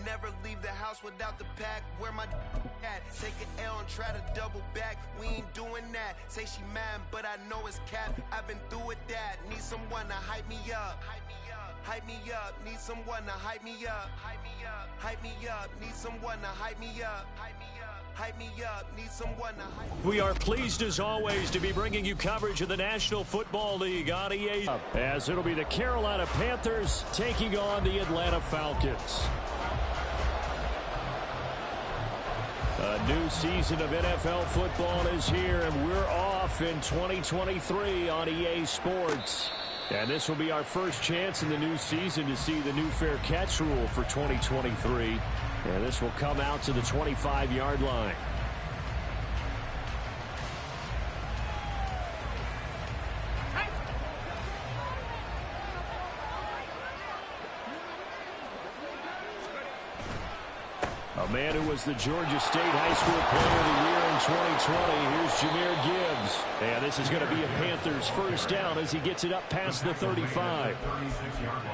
Never leave the house without the pack. Where my at? Take an L and try to double back. We ain't doing that. Say she mad, but I know it's cap. I've been through with that. Need someone to hype me up. Hype me up. Need someone to hype me up. Hype me up. Hype me up. Need someone to hype me up. Hype me up. Hype me up. Need someone to hype me up. We are pleased as always to be bringing you coverage of the National Football League on EA, as it'll be the Carolina Panthers taking on the Atlanta Falcons. A new season of NFL football is here, and we're off in 2023 on EA Sports. And this will be our first chance in the new season to see the new fair catch rule for 2023. And this will come out to the 25-yard line. A man who was the Georgia State High School Player of the Year in 2020. Here's Jahmyr Gibbs. And this is going to be a Panthers first down as he gets it up past the 35.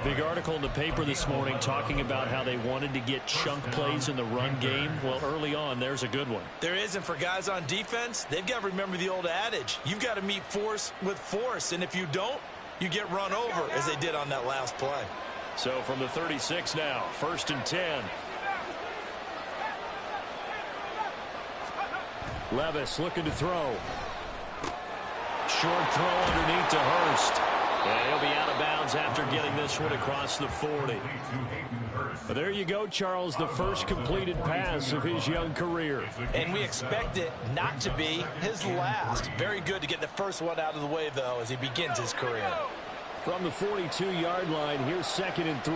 Big article in the paper this morning talking about how they wanted to get chunk plays in the run game. Well, early on, there's a good one. There is, and for guys on defense, they've got to remember the old adage. You've got to meet force with force, and if you don't, you get run over, as they did on that last play. So from the 36 now, 1st and 10. Levis looking to throw. Short throw underneath to Hurst. And he'll be out of bounds after getting this one across the 40. But there you go, Charles, the first completed pass of his young career. And we expect it not to be his last. Very good to get the first one out of the way, though, as he begins his career. From the 42-yard line, here's 2nd and 3.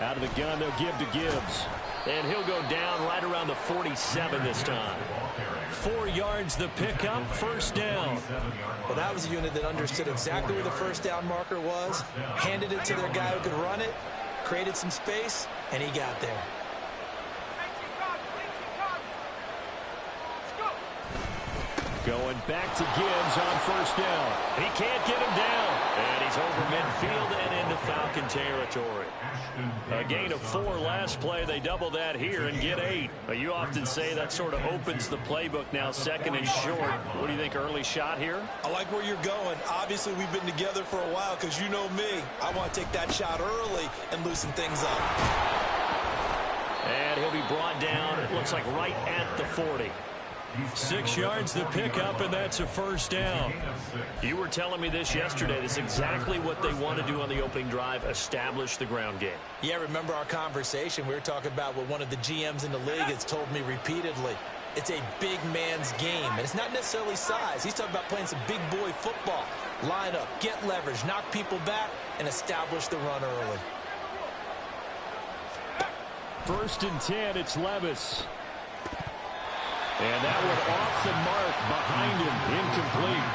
Out of the gun, they'll give to Gibbs. And he'll go down right around the 47 this time. 4 yards the pickup, first down. Well, that was a unit that understood exactly where the first down marker was, handed it to their guy who could run it, created some space, and he got there. Going back to Gibbs on first down. He can't get him down. And he's over midfield and into Falcon territory. A gain of 4 last play. They double that here and get 8. But you often say that sort of opens the playbook now, 2nd and short. What do you think, early shot here? I like where you're going. Obviously, we've been together for a while because you know me. I want to take that shot early and loosen things up. And he'll be brought down, it looks like right at the 40. 6 yards the pickup, and that's a first down. You were telling me this yesterday. This is exactly what they want to do on the opening drive, establish the ground game. Yeah, remember our conversation? We were talking about what one of the GMs in the league has told me repeatedly. It's a big man's game, and it's not necessarily size. He's talking about playing some big boy football. Line up, get leverage, knock people back, and establish the run early. 1st and 10, it's Levis. And that one off the mark behind him, incomplete.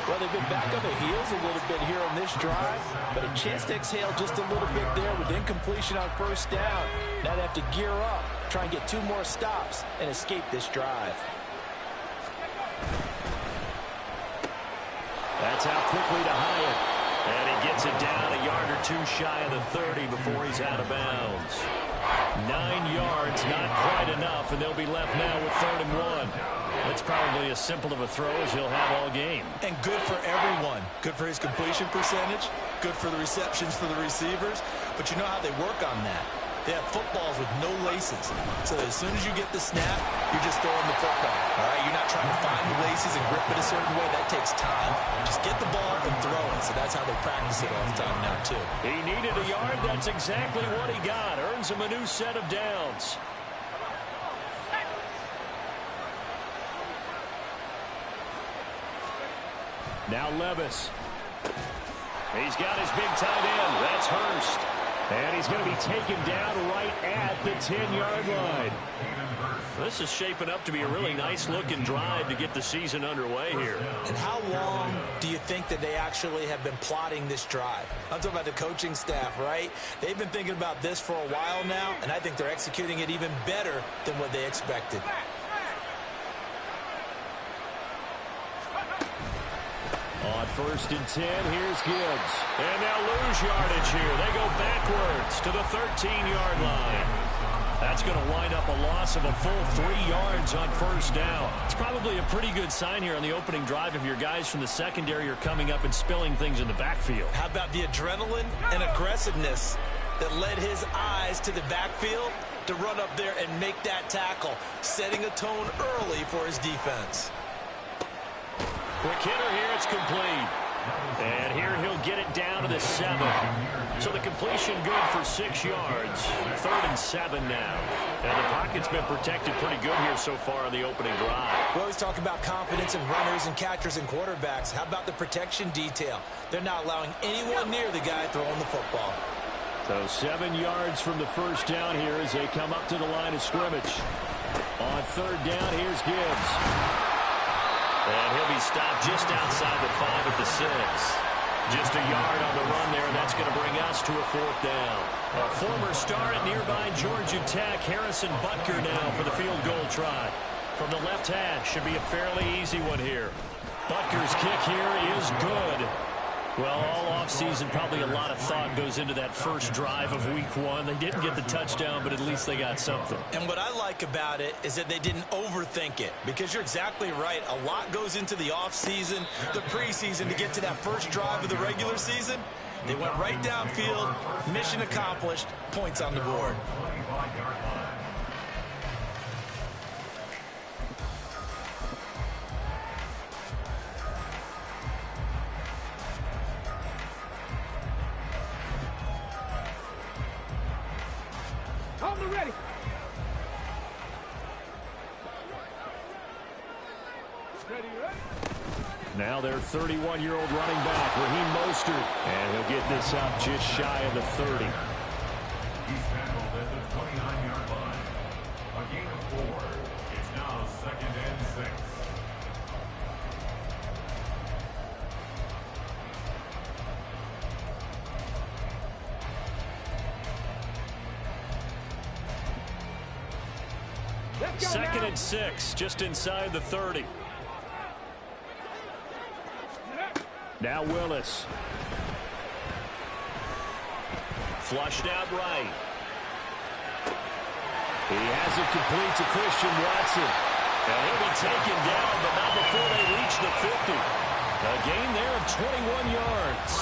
Well, they've been back on their heels a little bit here on this drive, but a chance to exhale just a little bit there with incompletion on first down. Now they have to gear up, try and get 2 more stops, and escape this drive. That's out quickly to Hyatt. And he gets it down a yard or 2 shy of the 30 before he's out of bounds. 9 yards, not quite enough, and they'll be left now with 3rd and 1. That's probably as simple of a throw as he'll have all game. And good for everyone. Good for his completion percentage, good for the receptions for the receivers. But you know how they work on that. They have footballs with no laces. So as soon as you get the snap, you're just throwing the football. All right, you're not trying to find the laces and grip it a certain way. That takes time. Just get the ball and throw it. So that's how they practice it all the time now, too. He needed a yard. That's exactly what he got. Earns him a new set of downs. Now Levis. He's got his big tight end. That's Hurst. And he's going to be taken down right at the 10-yard line. This is shaping up to be a really nice-looking drive to get the season underway here. And how long do you think that they actually have been plotting this drive? I'm talking about the coaching staff, right? They've been thinking about this for a while now, and I think they're executing it even better than what they expected. On On 1st and 10, here's Gibbs. And they'll lose yardage here. They go backwards to the 13-yard line. That's going to wind up a loss of a full 3 yards on 1st down. It's probably a pretty good sign here on the opening drive if your guys from the secondary are coming up and spilling things in the backfield. How about the adrenaline and aggressiveness that led his eyes to the backfield to run up there and make that tackle, setting a tone early for his defense. Quick hitter here, it's complete. And here he'll get it down to the 7. So the completion good for 6 yards. 3rd and 7 now. And the pocket's been protected pretty good here so far on the opening drive. We always talk about confidence in runners and catchers and quarterbacks. How about the protection detail? They're not allowing anyone near the guy throwing the football. So 7 yards from the 1st down here as they come up to the line of scrimmage. On 3rd down, here's Gibbs. And he'll be stopped just outside the 5 at the 6. Just a yard on the run there, and that's going to bring us to a 4th down. A former star at nearby Georgia Tech, Harrison Butker now for the field goal try. From the left hash, should be a fairly easy one here. Butker's kick here is good. Well, all offseason, probably a lot of thought goes into that first drive of week 1. They didn't get the touchdown, but at least they got something. And what I like about it is that they didn't overthink it, because you're exactly right. A lot goes into the offseason, the preseason to get to that first drive of the regular season. They went right downfield, mission accomplished, points on the board. Ready. Now their 31-year-old running back, Raheem Mostert. And he'll get this up just shy of the 30. He's handled at the 29-yard line. A gain of 4. It's now 2nd and 6. Second and 6, just inside the 30. Now Willis. Flushed out right. He has it complete to Christian Watson. And he'll be taken down, but not before they reach the 50. A gain there of 21 yards.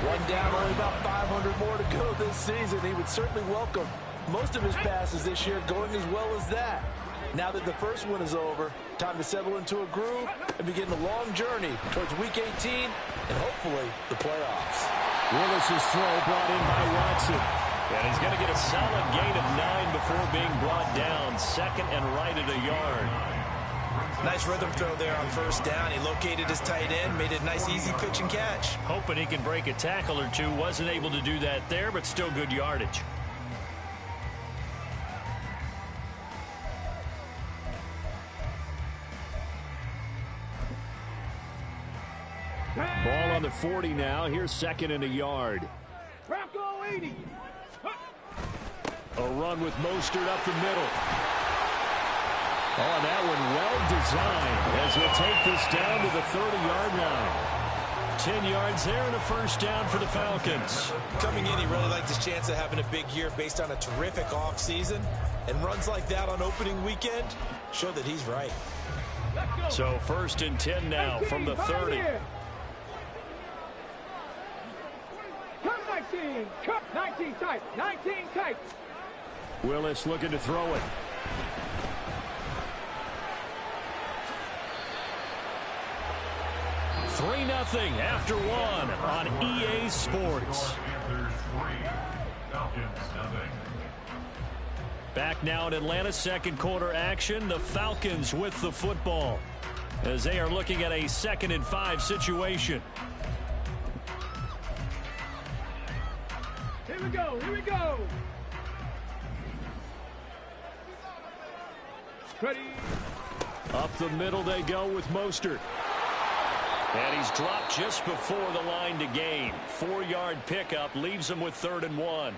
One down, only about 500 more to go this season. He would certainly welcome most of his passes this year going as well as that. Now that the first one is over, time to settle into a groove and begin the long journey towards Week 18 and hopefully the playoffs. Willis's throw brought in by Watson. And he's going to get a solid gain of 9 before being brought down. 2nd and right at a yard. Nice rhythm throw there on 1st down. He located his tight end, made it a nice easy pitch and catch. Hoping he can break a tackle or two. Wasn't able to do that there, but still good yardage. Ball on the 40 now. Here's 2nd and a yard. Bronco 80. A run with Mostert up the middle. Oh, and that one well designed as he'll take this down to the 30-yard line. 10 yards there and a 1st down for the Falcons. Coming in, he really liked his chance of having a big year based on a terrific offseason. And runs like that on opening weekend show that he's right. So 1st and 10 now from the 30. Come 19. Come 19 tight. 19 tight. Willis looking to throw it. Three 0 after one on EA Sports. Back now in Atlanta, 2nd quarter action. The Falcons with the football as they are looking at a 2nd and 5 situation. Here we go. Here we go. Ready. Up the middle they go with Mostert. And he's dropped just before the line to gain. 4-yard pickup leaves him with 3rd and 1.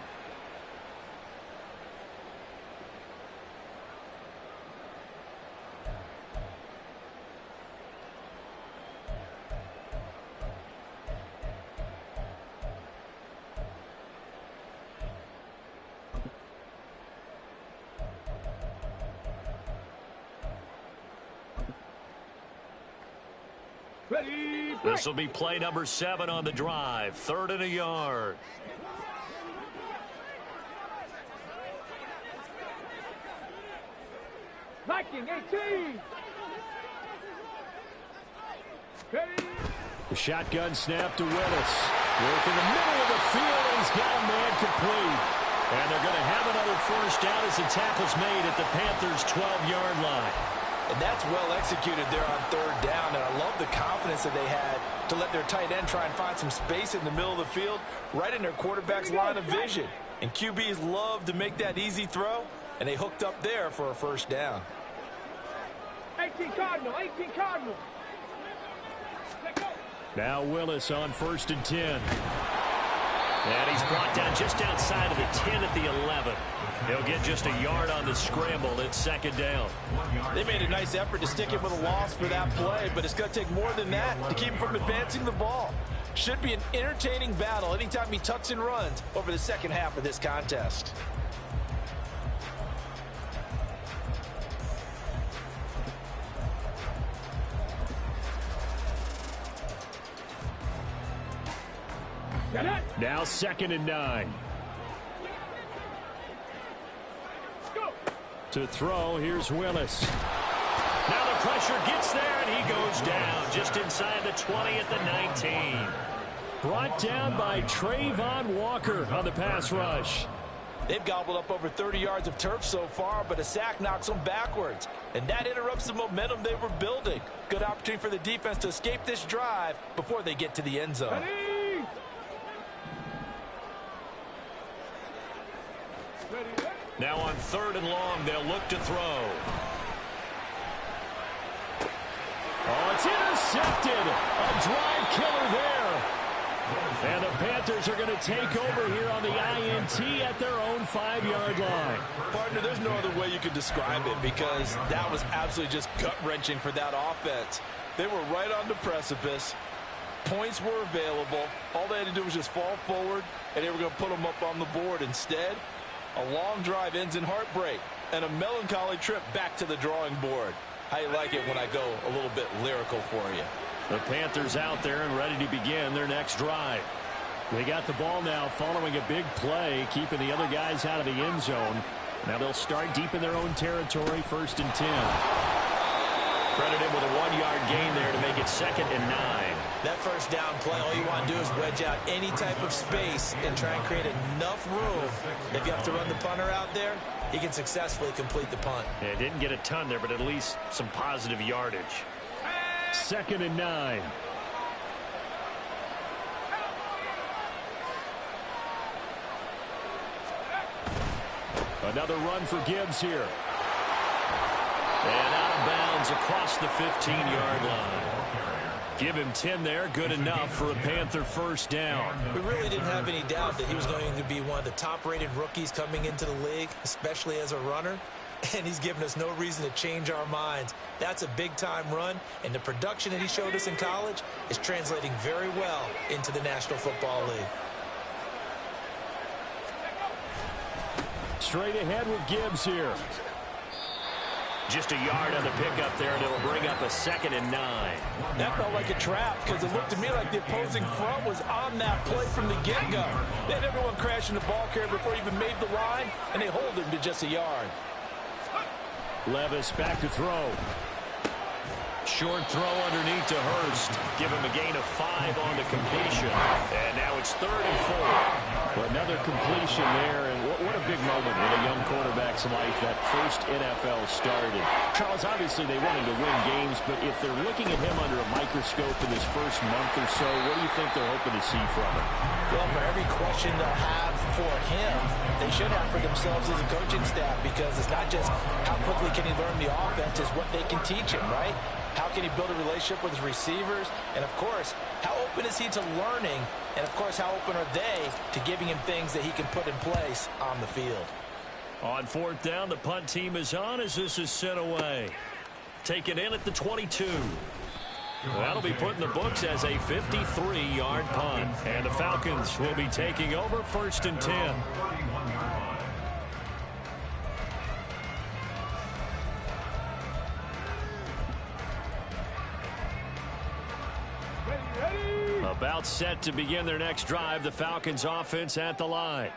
Ready, break. This will be play number 7 on the drive. 3rd and a yard. Viking 18. Ready. The shotgun snap to Willis. Work in the middle of the field, and he's got a man complete. And they're going to have another first down as the tackle's made at the Panthers' 12-yard line. And that's well executed there on 3rd down, and I love the confidence that they had to let their tight end try and find some space in the middle of the field, right in their quarterback's line of vision. And QBs love to make that easy throw, and they hooked up there for a first down. 18 Cardinal, 18 Cardinal. Let go. Now Willis on 1st and 10. And he's brought down just outside of the 10 at the 11. He'll get just a yard on the scramble. It's 2nd down. They made a nice effort to stick him with a loss for that play, but it's going to take more than that to keep him from advancing the ball. Should be an entertaining battle anytime he tucks and runs over the second half of this contest. Now 2nd and 9. Go. To throw, here's Willis. Now the pressure gets there, and he goes down just inside the 20 at the 19. Brought down by Trayvon Walker on the pass rush. They've gobbled up over 30 yards of turf so far, but a sack knocks them backwards. And that interrupts the momentum they were building. Good opportunity for the defense to escape this drive before they get to the end zone. Ready. Now on 3rd and long, they'll look to throw. Oh, it's intercepted. A drive killer there. And the Panthers are going to take over here on the INT at their own 5-yard line. Partner, there's no other way you could describe it because that was absolutely just gut-wrenching for that offense. They were right on the precipice. Points were available. All they had to do was just fall forward, and they were going to put them up on the board. Instead, a long drive ends in heartbreak and a melancholy trip back to the drawing board. How you like it when I go a little bit lyrical for you? The Panthers out there and ready to begin their next drive. They got the ball now following a big play, keeping the other guys out of the end zone. Now they'll start deep in their own territory, 1st and 10. Credit him with a 1-yard gain there to make it 2nd and 9. That first down play, all you want to do is wedge out any type of space and try and create enough room. If you have to run the punter out there, he can successfully complete the punt. Yeah, didn't get a ton there, but at least some positive yardage. 2nd and 9. Another run for Gibbs here. And out of bounds across the 15-yard line. Give him 10 there, good enough for a Panther first down. We really didn't have any doubt that he was going to be one of the top-rated rookies coming into the league, especially as a runner. And he's given us no reason to change our minds. That's a big-time run, and the production that he showed us in college is translating very well into the National Football League. Straight ahead with Gibbs here. Just a yard on the pickup there, and it'll bring up a 2nd and 9. That felt like a trap because it looked to me like the opposing front was on that play from the get-go. They had everyone crashing the ball carrier before he even made the line, and they hold him to just a yard. Levis back to throw. Short throw underneath to Hurst. Give him a gain of 5 on the completion. And now it's 3rd and 4. Well, another completion there, and what a big moment in a young quarterback's life, that first NFL started. Charles, obviously they wanted to win games, but if they're looking at him under a microscope in this first month or so, what do you think they're hoping to see from him? Well, for every question they'll have for him, they should have for themselves as a coaching staff, because it's not just how quickly can he learn the offense, it's what they can teach him, right? How can he build a relationship with his receivers? And, of course, how open is he to learning? And, of course, how open are they to giving him things that he can put in place on the field? On 4th down, the punt team is on as this is sent away. Taken in at the 22. That'll be put in the books as a 53-yard punt. And the Falcons will be taking over 1st and 10. About set to begin their next drive, the Falcons offense at the line.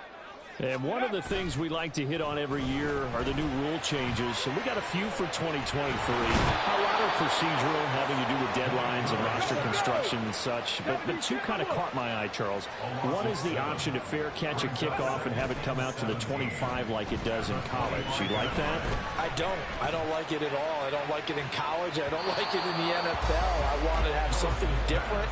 And one of the things we like to hit on every year are the new rule changes. And we got a few for 2023. A lot are procedural, having to do with deadlines and roster construction and such. But two kind of caught my eye, Charles. One is the option to fair catch a kickoff and have it come out to the 25 like it does in college. You like that? I don't. I don't like it at all. I don't like it in college. I don't like it in the NFL. I want to have something different.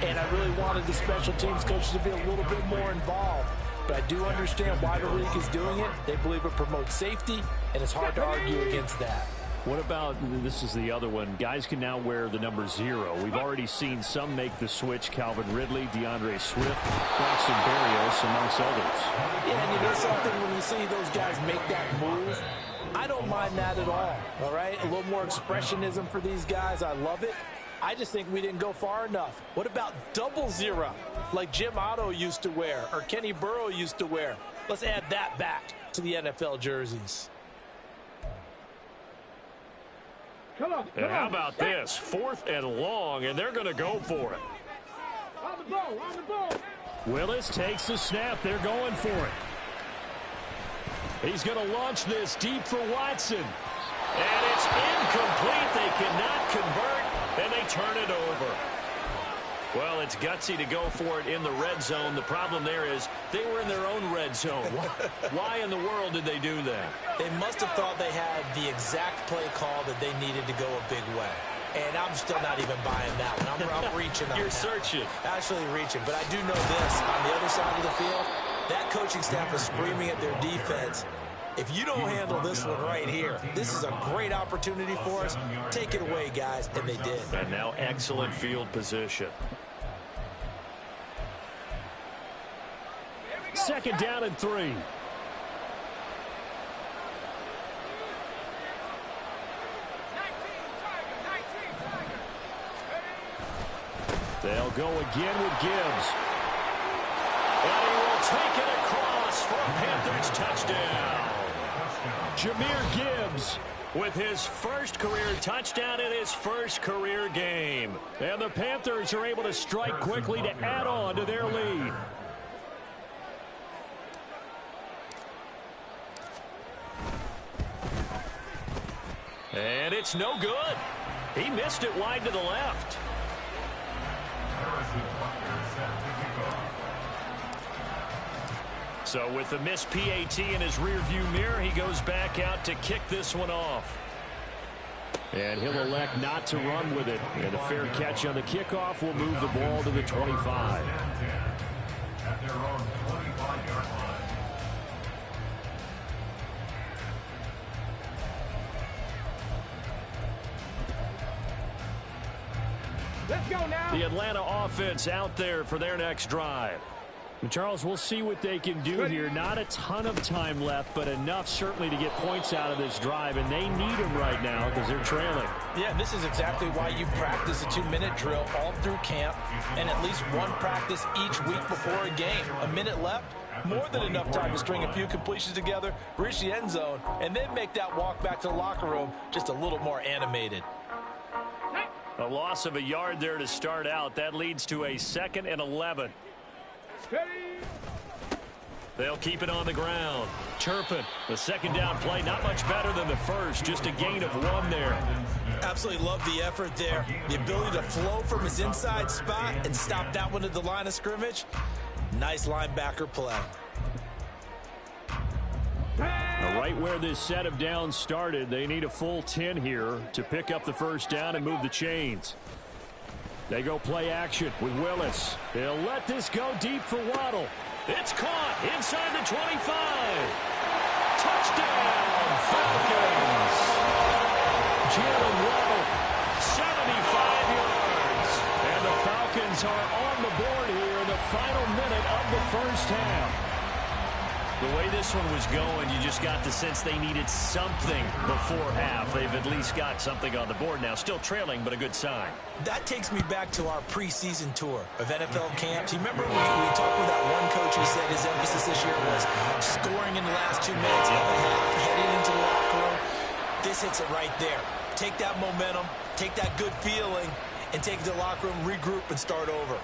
And I really wanted the special teams coaches to be a little bit more involved. But I do understand why the league is doing it. They believe it promotes safety, and it's hard to argue against that. What about, this is the other one, guys can now wear the number 0. We've already seen some make the switch, Calvin Ridley, DeAndre Swift, Braxton Berrios, amongst others. Yeah, and you know something, when you see those guys make that move, I don't mind that at all right? A little more expressionism for these guys. I love it. I just think we didn't go far enough. What about 00, like Jim Otto used to wear or Kenny Burrow used to wear? Let's add that back to the NFL jerseys. Come on. And how about this? 4th and long, and they're going to go for it. On the ball. Willis takes the snap. They're going for it. He's going to launch this deep for Watson. And it's incomplete. They cannot convert. And they turn it over. Well, it's gutsy to go for it in the red zone. The problem there is they were in their own red zone. Why in the world did they do that? They must have thought they had the exact play call that they needed to go a big way. And I'm still not even buying that one. I'm reaching on You're that. searching. Actually reaching. But I do know this. On the other side of the field, that coaching staff is screaming at their defense. If you don't handle this one right here, this is a great opportunity for us. Take it away, guys. And they did. And now excellent field position. 2nd down and 3. They'll go again with Gibbs. And he will take it across for a Panthers touchdown. Jahmyr Gibbs with his first career touchdown in his first career game. And the Panthers are able to strike quickly to add on to their lead. And it's no good. He missed it wide to the left. So with the missed PAT in his rearview mirror, he goes back out to kick this one off. And he'll elect not to run with it. And a fair catch on the kickoff will move the ball to the 25. At their own 25-yard line. Let's go now. The Atlanta offense out there for their next drive. And Charles, we'll see what they can do here. Not a ton of time left, but enough certainly to get points out of this drive, and they need them right now because they're trailing. Yeah, this is exactly why you practice a 2-minute drill all through camp and at least one practice each week before a game. A minute left, more than enough time to string a few completions together, reach the end zone, and then make that walk back to the locker room just a little more animated. A loss of a yard there to start out. That leads to a 2nd and 11. They'll keep it on the ground. Turpin, the 2nd down play, not much better than the first, just a gain of 1 there. Absolutely love the effort there. The ability to flow from his inside spot and stop that one at the line of scrimmage. Nice linebacker play. Right where this set of downs started, they need a full 10 here to pick up the first down and move the chains. They go play action with Willis. They'll let this go deep for Waddle. It's caught inside the 25. Touchdown, Falcons. Jalen Waddle, 75 yards. And the Falcons are on the board here in the final minute of the first half. The way this one was going, you just got the sense they needed something before half. They've at least got something on the board now. Still trailing, but a good sign. That takes me back to our preseason tour of NFL camps. You remember we talked with that one coach who said his emphasis this year was scoring in the last 2 minutes of the half, heading into the locker room. This hits it right there. Take that momentum, take that good feeling, and take it to the locker room, regroup, and start over.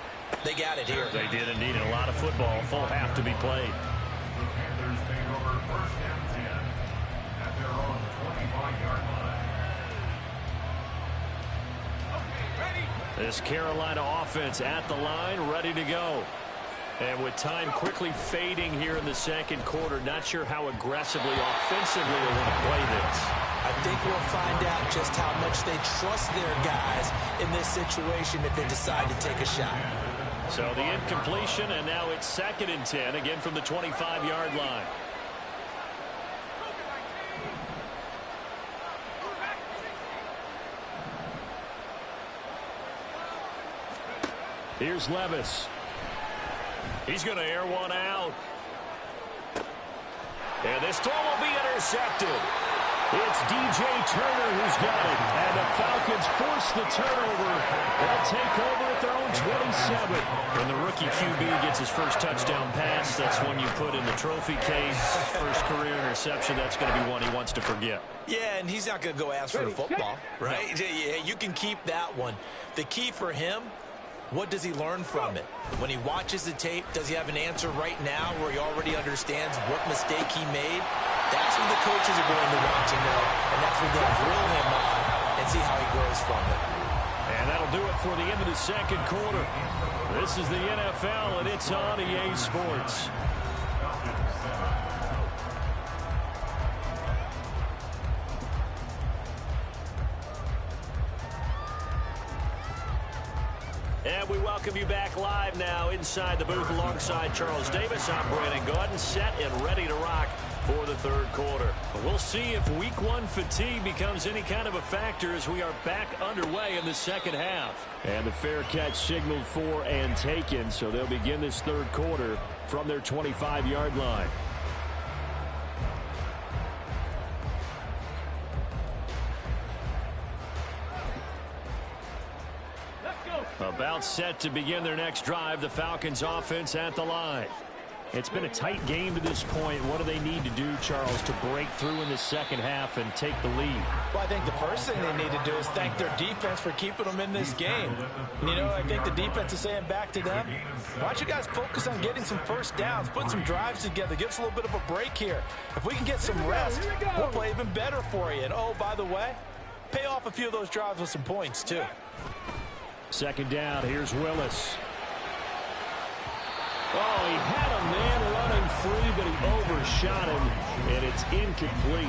They got it here. They did indeed. A lot of football. Full half to be played. The Panthers take over first and 10 at their own 25-yard line. This Carolina offense at the line, ready to go. And with time quickly fading here in the second quarter, not sure how aggressively, offensively they want to play this. I think we'll find out just how much they trust their guys in this situation if they decide to take a shot. So the incompletion, and now it's 2nd and 10, again from the 25-yard line. Here's Levis. He's going to air one out. And this throw will be intercepted. It's DJ Turner who's got it. And the Falcons force the turnover. They'll take over at their own 27. When the rookie QB gets his first touchdown pass, that's when you put in the trophy case. First career interception, that's going to be one he wants to forget. Yeah, and he's not going to go ask for the football, right? Yeah, you can keep that one. The key for him, what does he learn from it? When he watches the tape, does he have an answer right now where he already understands what mistake he made? That's what the coaches are going to want to know, and that's what they'll drill him on and see how he grows from it. And that'll do it for the end of the second quarter. This is the NFL, and it's on EA Sports. And we welcome you back live now inside the booth alongside Charles Davis. I'm Brandon Gaudin, set and ready to rock for the third quarter. We'll see if week one fatigue becomes any kind of a factor as we are back underway in the second half. And the fair catch signaled for and taken, so they'll begin this third quarter from their 25-yard line. About set to begin their next drive, the Falcons offense at the line. It's been a tight game to this point. What do they need to do, Charles, to break through in the second half and take the lead? Well, I think the first thing they need to do is thank their defense for keeping them in this game. You know, I think the defense is saying back to them, why don't you guys focus on getting some first downs, put some drives together, give us a little bit of a break here. If we can get some rest, we'll play even better for you. And, oh, by the way, pay off a few of those drives with some points, too. Second down, here's Willis. Oh, he had a man running free, but he overshot him, and it's incomplete.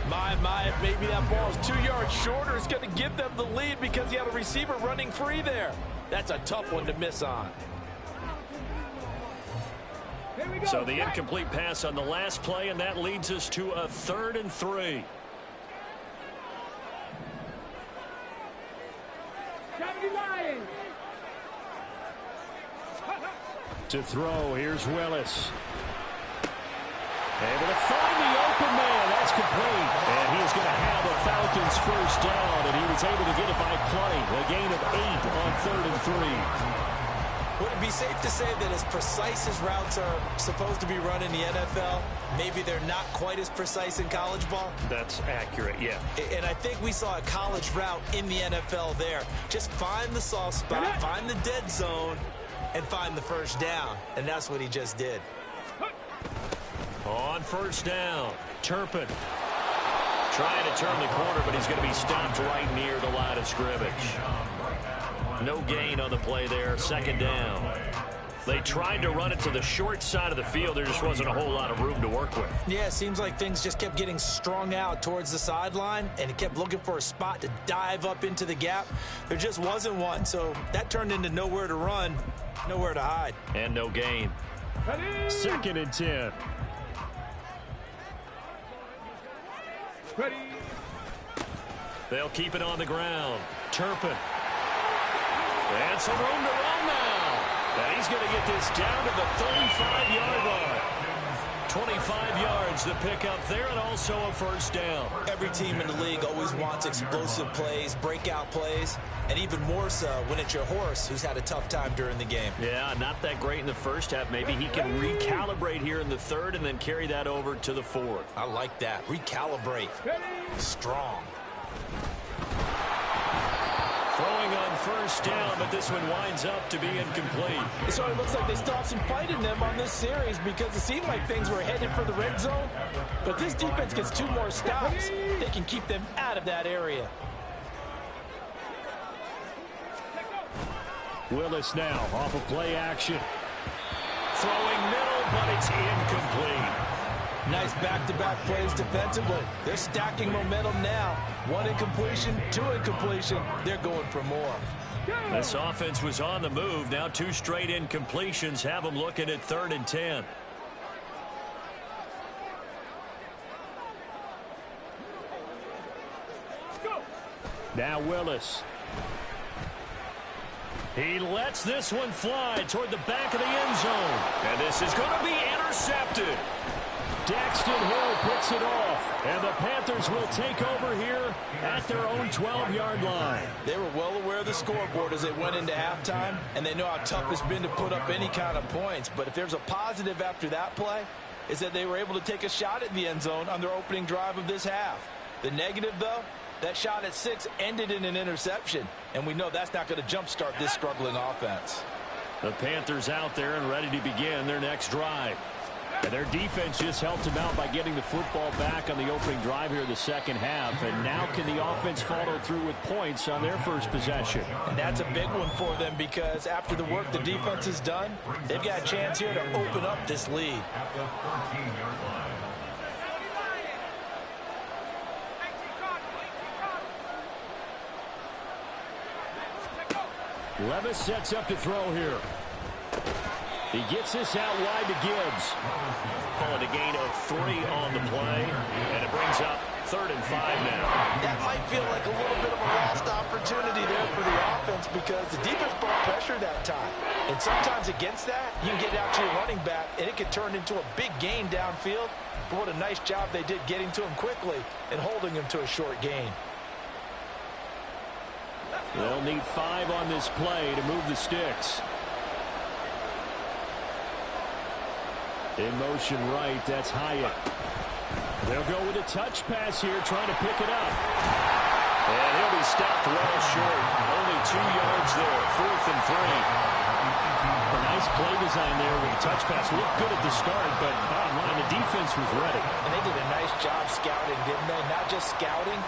My, maybe that ball is 2 yards shorter. It's going to give them the lead because he had a receiver running free there. That's a tough one to miss on. So the incomplete pass on the last play, and that leads us to a 3rd and 3. To throw, here's Willis. Able to find the open man. That's complete. And he's going to have a Falcons first down, and he was able to get it by plenty. A gain of 8 on 3rd and 3. Would it be safe to say that as precise as routes are supposed to be run in the NFL, maybe they're not quite as precise in college ball? That's accurate, yeah. And I think we saw a college route in the NFL there. Just find the soft spot, find the dead zone, and find the first down. And that's what he just did. On first down, Turpin trying to turn the corner, but he's going to be stopped right near the line of scrimmage. No gain on the play there, second down. They tried to run it to the short side of the field. There just wasn't a whole lot of room to work with. Yeah, it seems like things just kept getting strung out towards the sideline, and he kept looking for a spot to dive up into the gap. There just wasn't one, so that turned into nowhere to run, nowhere to hide. And no gain. 2nd and 10. Ready. They'll keep it on the ground. Turpin. And some room to run now. And he's going to get this down to the 35-yard line. 25 yards to pick up there, and also a first down. Every team in the league always wants explosive plays, breakout plays, and even more so when it's your horse who's had a tough time during the game. Yeah, not that great in the first half. Maybe he can recalibrate here in the third and then carry that over to the fourth. I like that. Recalibrate. Strong. Throwing on first down, but this one winds up to be incomplete. So it looks like they still have some fight in them on this series because it seemed like things were headed for the red zone. But this defense gets 2 more stops. They can keep them out of that area. Willis now off of play action. Throwing middle, but it's incomplete. Nice back-to-back plays defensively. They're stacking momentum now. 1 incompletion, 2 incompletion. They're going for more. This offense was on the move. Now 2 straight incompletions have them looking at 3rd and 10. Now Willis. He lets this one fly toward the back of the end zone. And this is going to be intercepted. Daxton Hill picks it off. And the Panthers will take over here at their own 12-yard line. They were well aware of the scoreboard as they went into halftime, and they know how tough it's been to put up any kind of points. But if there's a positive after that play, is that they were able to take a shot at the end zone on their opening drive of this half. The negative, though, that shot at 6 ended in an interception, and we know that's not going to jumpstart this struggling offense. The Panthers out there and ready to begin their next drive. And their defense just helped them out by getting the football back on the opening drive here in the second half. And now can the offense follow through with points on their first possession? And that's a big one for them because after the work the defense has done, they've got a chance here to open up this lead. At the 13-yard line. Levis sets up to throw here. He gets this out wide to Gibbs. Calling a gain of 3 on the play, and it brings up 3rd and 5 now. That might feel like a little bit of a lost opportunity there for the offense because the defense brought pressure that time. And sometimes against that, you can get out to your running back, and it could turn into a big gain downfield. But what a nice job they did getting to him quickly and holding him to a short gain. They'll need 5 on this play to move the sticks. In motion right, that's Hyatt. They'll go with a touch pass here, trying to pick it up. And he'll be stopped well short. Only 2 yards there, 4th and 3. A nice play design there with a touch pass. Looked good at the start, but bottom line, the defense was ready. And they did a nice job scouting, didn't they? Not just scouting,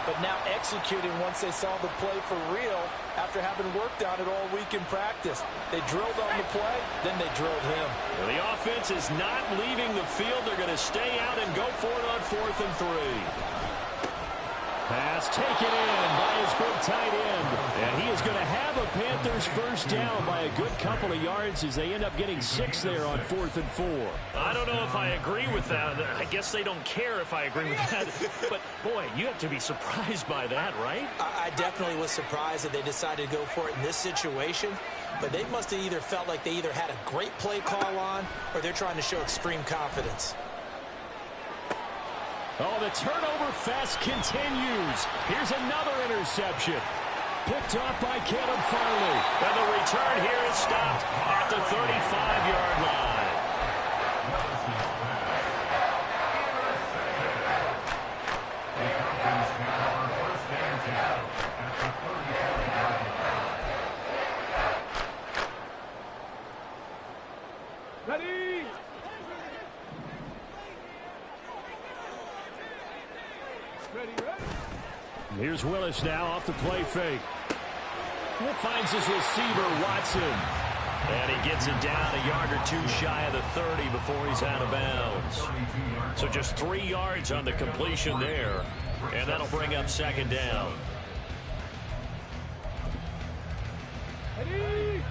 but now executing once they saw the play for real after having worked on it all week in practice. They drilled on the play, then they drilled him. Well, the offense is not leaving the field. They're going to stay out and go for it on 4th and 3. Pass taken in by his big tight end. And he is going to have a Panthers first down by a good couple of yards as they end up getting 6 there on 4th and 4. I don't know if I agree with that. I guess they don't care if I agree with that. But, boy, you have to be surprised by that, right? I definitely was surprised that they decided to go for it in this situation. But they must have either felt like they either had a great play call on or they're trying to show extreme confidence. Oh, the turnover fest continues. Here's another interception. Picked off by Caleb Farley. And the return here is stopped at the 35-yard line. Ready? Here's Willis now off the play fake. He finds his receiver, Watson. And he gets it down a yard or 2 shy of the 30 before he's out of bounds. So just 3 yards on the completion there. And that'll bring up 2nd down. Ready?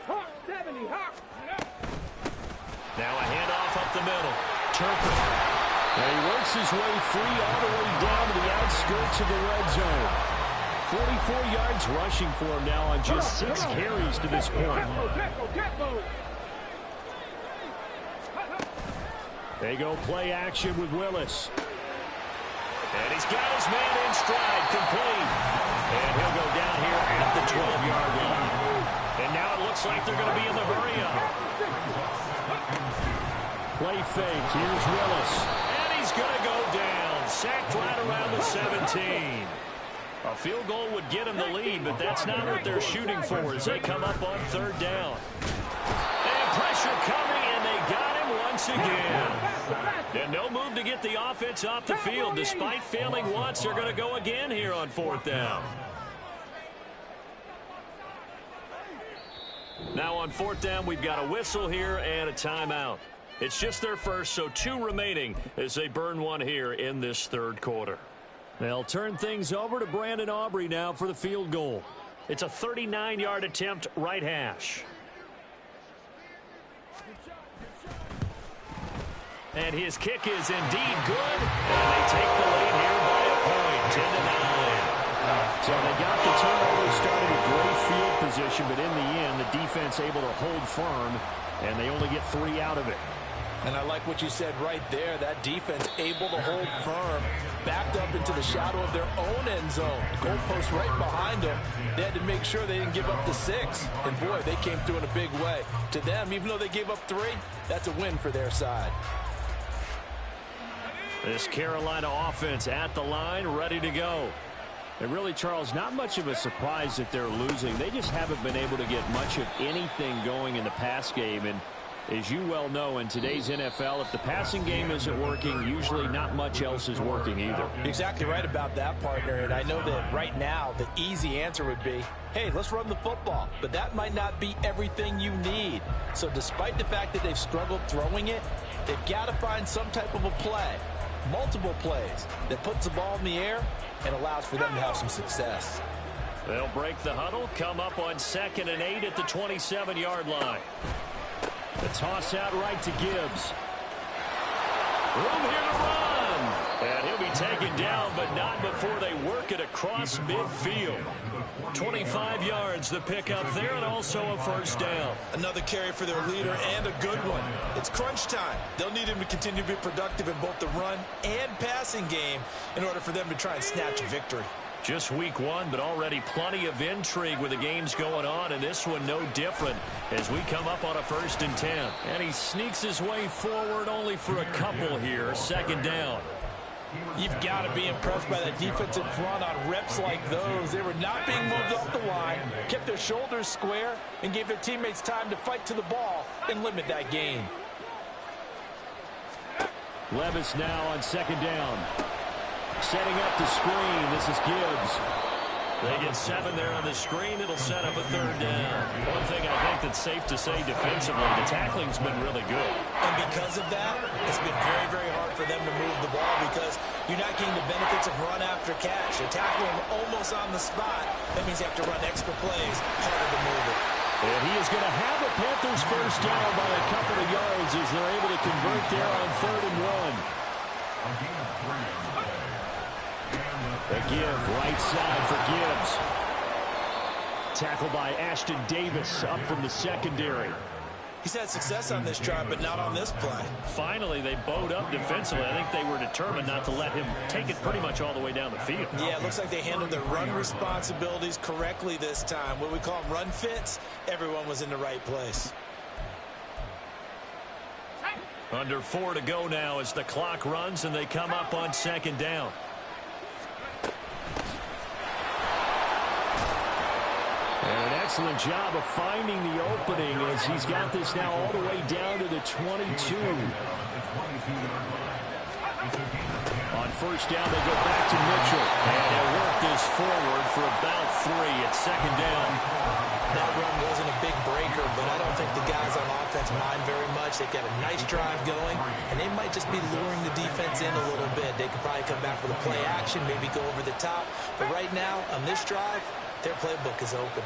Hawk 70, Hawk. Now a handoff up the middle. Turpin. And he works his way free all the way down to the outskirts of the red zone. 44 yards rushing for him now on just 6 carries to this point. They go play action with Willis. And he's got his man in stride, complete. And he'll go down here at the 12-yard line. And now it looks like they're going to be in the hurry-up. Play fake. Here's Willis. And he's going to go down. sacked right around the 17. A field goal would get them the lead, but that's not what they're shooting for as they come up on third down. And pressure coming, and they got him once again. And no move to get the offense off the field. Despite failing once, they're going to go again here on fourth down. Now on fourth down, we've got a whistle here and a timeout. It's just their first, so 2 remaining as they burn one here in this third quarter. They'll turn things over to Brandon Aubrey now for the field goal. It's a 39-yard attempt, right hash. And his kick is indeed good. And they take the lead here by a point, 10-9. So they got the turnover, started a great field position, but in the end, the defense able to hold firm, and they only get 3 out of it. And I like what you said right there. That defense able to hold firm, backed up into the shadow of their own end zone. Goalpost right behind them. They had to make sure they didn't give up the 6. And, boy, they came through in a big way. To them, even though they gave up 3, that's a win for their side. This Carolina offense at the line, ready to go. And really, Charles, not much of a surprise that they're losing. They just haven't been able to get much of anything going in the pass game. And as you well know, in today's NFL, if the passing game isn't working, usually not much else is working either. Exactly right about that, partner. And I know that right now the easy answer would be, hey, let's run the football. But that might not be everything you need. So despite the fact that they've struggled throwing it, they've got to find some type of a play, multiple plays, that puts the ball in the air and allows for them to have some success. They'll break the huddle, come up on 2nd and 8 at the 27-yard line. The toss out right to Gibbs. Room here to run. And he'll be taken down, but not before they work it across midfield. 25 yards the pick up there, and also a first down. Another carry for their leader, and a good one. It's crunch time. They'll need him to continue to be productive in both the run and passing game in order for them to try and snatch a victory. Just week 1, but already plenty of intrigue with the games going on, and this one no different as we come up on a 1st and 10. And he sneaks his way forward only for a couple here, 2nd down. You've got to be impressed by that defensive front on reps like those. They were not being moved off the line, kept their shoulders square, and gave their teammates time to fight to the ball and limit that gain. Levis now on 2nd down. Setting up the screen. This is Gibbs. They get 7 there on the screen. It'll set up a 3rd down. One thing I think that's safe to say defensively, the tackling's been really good. And because of that, it's been very, very hard for them to move the ball because you're not getting the benefits of run after catch. You're tackling them almost on the spot. That means you have to run extra plays, harder to move it. And he is going to have a Panthers first down by a couple of yards as they're able to convert there on 3rd and 1. A give, right side for Gibbs. Tackled by Ashton Davis up from the secondary. He's had success on this drive, but not on this play. Finally, they bowed up defensively. I think they were determined not to let him take it pretty much all the way down the field. Yeah, it looks like they handled their run responsibilities correctly this time. What we call them run fits, everyone was in the right place. Under 4 to go now as the clock runs and they come up on 2nd down. And an excellent job of finding the opening as he's got this now all the way down to the 22. On first down, they go back to Mitchell. And they'll work this forward for about 3 at 2nd down. That run wasn't a big breaker, but I don't think the guys on offense mind very much. They've got a nice drive going, and they might just be luring the defense in a little bit. They could probably come back with a play action, maybe go over the top. But right now, on this drive, their playbook is open.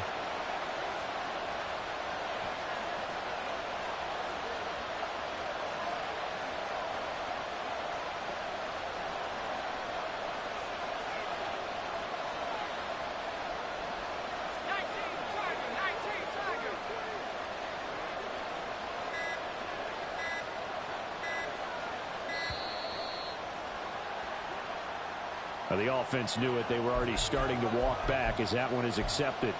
The offense knew it. They were already starting to walk back as that one is accepted.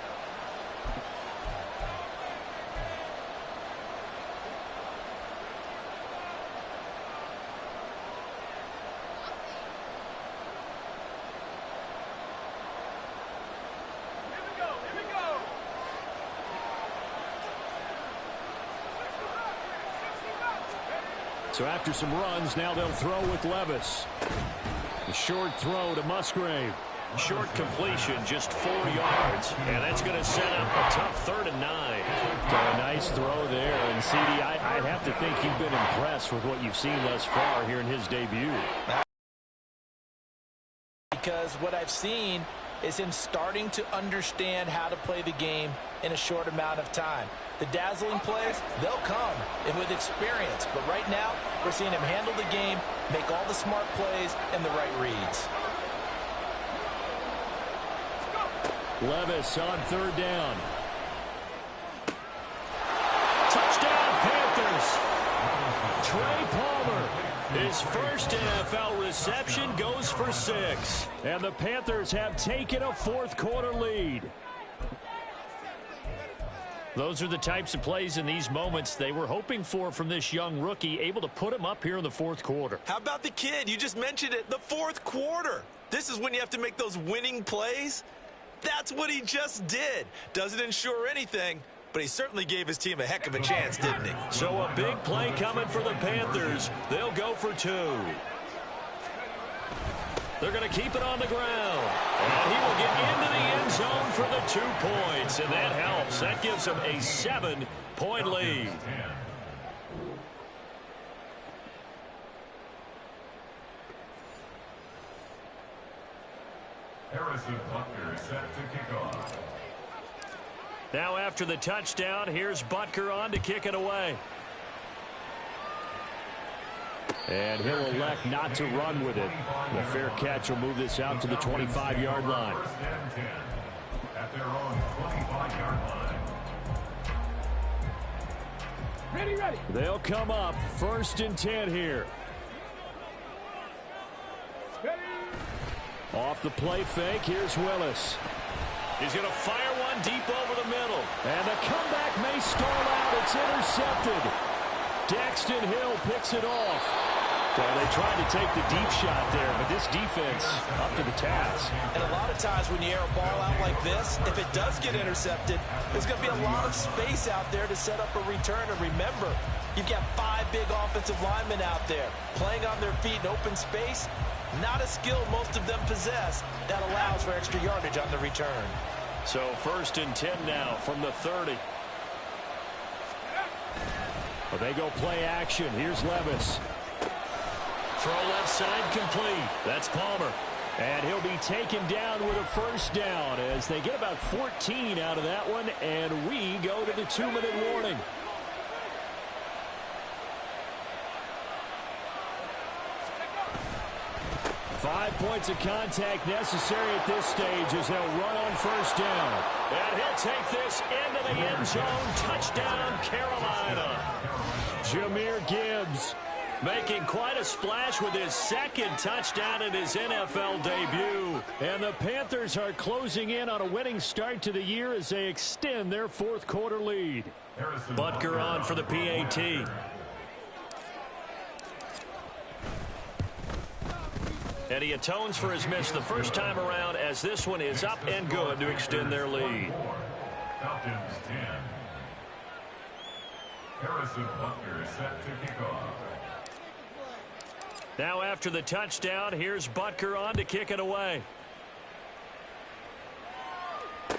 So after some runs, now they'll throw with Levis. A short throw to Musgrave. Short completion, just 4 yards, and that's going to set up a tough 3rd and 9. So a nice throw there, and CD, I'd have to think you've been impressed with what you've seen thus far here in his debut. Because what I've seen is him starting to understand how to play the game in a short amount of time. The dazzling plays, they'll come with experience, but right now we're seeing him handle the game, make all the smart plays and the right reads. Levis on 3rd down. Touchdown, Panthers. Trey Palmer. His first NFL reception goes for 6. And the Panthers have taken a 4th quarter lead. Those are the types of plays in these moments they were hoping for from this young rookie, able to put him up here in the 4th quarter. How about the kid? You just mentioned it, the 4th quarter. This is when you have to make those winning plays. That's what he just did. Doesn't ensure anything, but he certainly gave his team a heck of a chance, didn't he? So a big play coming for the Panthers. They'll go for 2. They're going to keep it on the ground. And he will get into the end zone for the 2 points, and that helps. That gives him a 7-point lead. Harrison Butker set to kick off. Now after the touchdown, here's Butker on to kick it away. And he'll elect not to run with it. The fair catch will move this out to the 25-yard line. First and 10 at their own 25-yard line. Ready, ready. They'll come up 1st and 10 here. Ready. Off the play fake, here's Willis. He's going to fire one deep over the middle. And the comeback may stall out. It's intercepted. Daxton Hill picks it off. So they tried to take the deep shot there, but this defense up to the task. And a lot of times when you air a ball out like this, if it does get intercepted, there's going to be a lot of space out there to set up a return. And remember, you've got 5 big offensive linemen out there playing on their feet in open space. Not a skill most of them possess that allows for extra yardage on the return. So 1st and 10 now from the 30. Well, they go play action. Here's Levis. Throw left side complete. That's Palmer. And he'll be taken down with a 1st down as they get about 14 out of that one, and we go to the 2-minute warning. Five points of contact necessary at this stage as they'll run on 1st down. And he'll take this into the end zone. Touchdown, Carolina. Jahmyr Gibbs making quite a splash with his 2nd touchdown in his NFL debut. And the Panthers are closing in on a winning start to the year as they extend their 4th quarter lead. Butker on for the PAT. And he atones for his miss the first time around as this one is up and good to extend their lead. Falcons 10. Harrison Butker set to kick off. Now after the touchdown, here's Butker on to kick it away.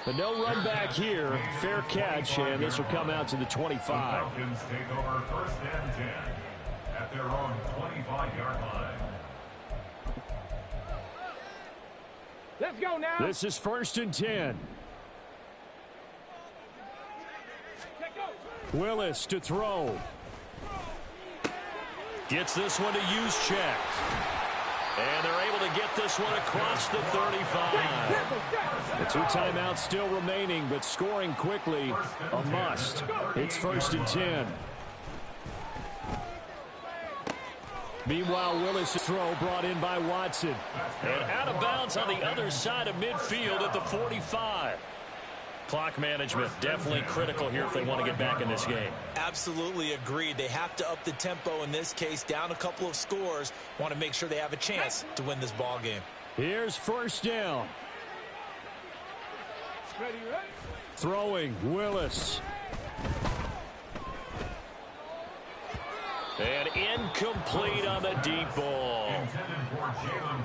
But no run back here. Fair catch, and this will come out to the 25. The Falcons take over 1st and 10 at their own 25-yard line. Let's go now. This is 1st and 10. Willis to throw. Gets this one to use check. And they're able to get this one across the 35. The 2 timeouts still remaining, but scoring quickly a must. It's 1st and 10. Meanwhile, Willis' throw brought in by Watson. And out of bounds on the other side of midfield at the 45. Clock management definitely critical here if they want to get back in this game. Absolutely agreed. They have to up the tempo in this case, down a couple of scores. Want to make sure they have a chance to win this ball game. Here's 1st down. Ready, ready. Throwing, Willis. And incomplete on the deep ball.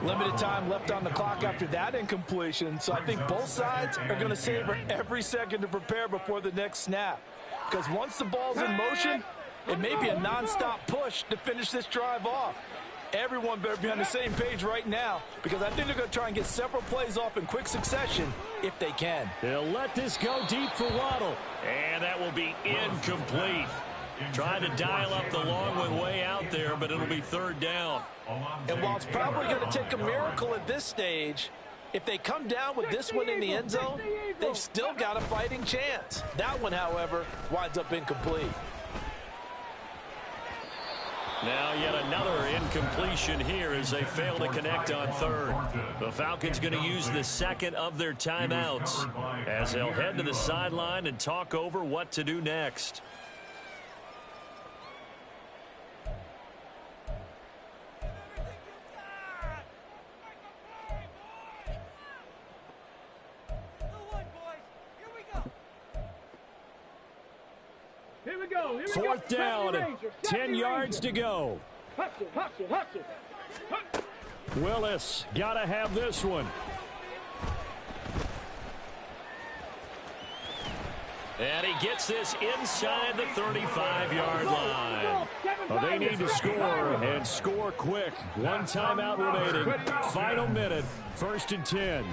Limited time left on the clock after that incompletion, so I think both sides are going to savor every second to prepare before the next snap. Because once the ball's in motion, it may be a nonstop push to finish this drive off. Everyone better be on the same page right now, because I think they're going to try and get several plays off in quick succession if they can. They'll let this go deep for Waddle. And that will be incomplete. Trying to dial up the long one way out there, but it'll be third down. And while it's probably going to take a miracle at this stage, if they come down with this one in the end zone, they've still got a fighting chance. That one, however, winds up incomplete. Now yet another incompletion here as they fail to connect on third. The Falcons going to use the second of their timeouts as they'll head to the sideline and talk over what to do next. Here we go. Fourth down, 10 yards to go. Hustle, hustle, hustle. Willis got to have this one. And he gets this inside the 35-yard line. Well, they need to score and score quick. One timeout remaining. Final minute, 1st and 10.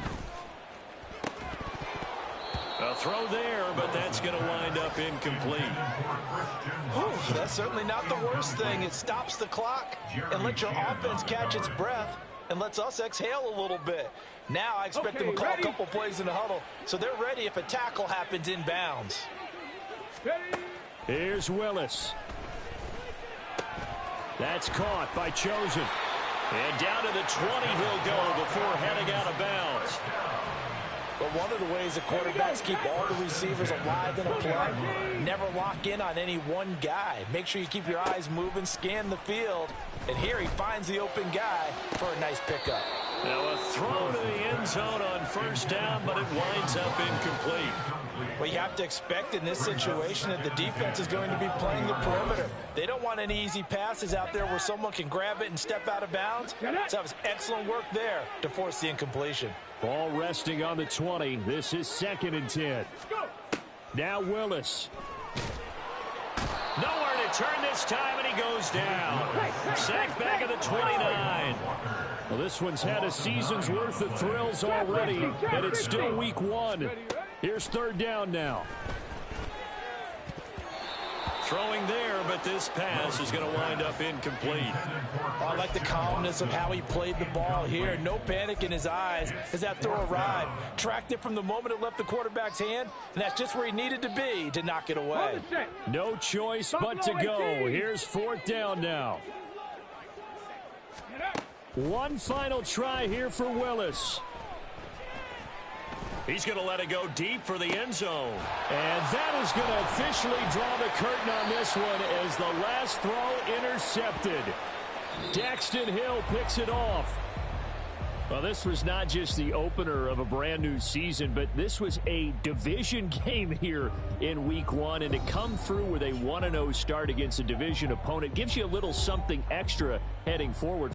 A throw there, but that's going to wind up incomplete. That's certainly not the worst thing. It stops the clock and lets your offense catch its breath and lets us exhale a little bit. Now I expect them to call a couple plays in the huddle, so they're ready if a tackle happens inbounds. Here's Willis. That's caught by Chosen. And down to the 20 he'll go before heading out of bounds. But one of the ways the quarterbacks keep all the receivers alive in a play, never lock in on any one guy. Make sure you keep your eyes moving, scan the field. And here he finds the open guy for a nice pickup. Now a throw to the end zone on first down, but it winds up incomplete. Well, you have to expect in this situation that the defense is going to be playing the perimeter. They don't want any easy passes out there where someone can grab it and step out of bounds. So that was excellent work there to force the incompletion. Ball resting on the 20. This is 2nd and 10. Now Willis. Nowhere to turn this time, and he goes down. Sacked back at the 29. Well, this one's had a season's worth of thrills already, and it's still week 1. Here's 3rd down now. Throwing there, but this pass is going to wind up incomplete. I like the calmness of how he played the ball here. No panic in his eyes as that throw arrived. Tracked it from the moment it left the quarterback's hand, and that's just where he needed to be to knock it away. No choice but to go. Here's 4th down now. One final try here for Willis. He's going to let it go deep for the end zone. And that is going to officially draw the curtain on this one as the last throw intercepted. Daxton Hill picks it off. Well, this was not just the opener of a brand new season, but this was a division game here in week 1. And to come through with a 1-0 start against a division opponent gives you a little something extra heading forward.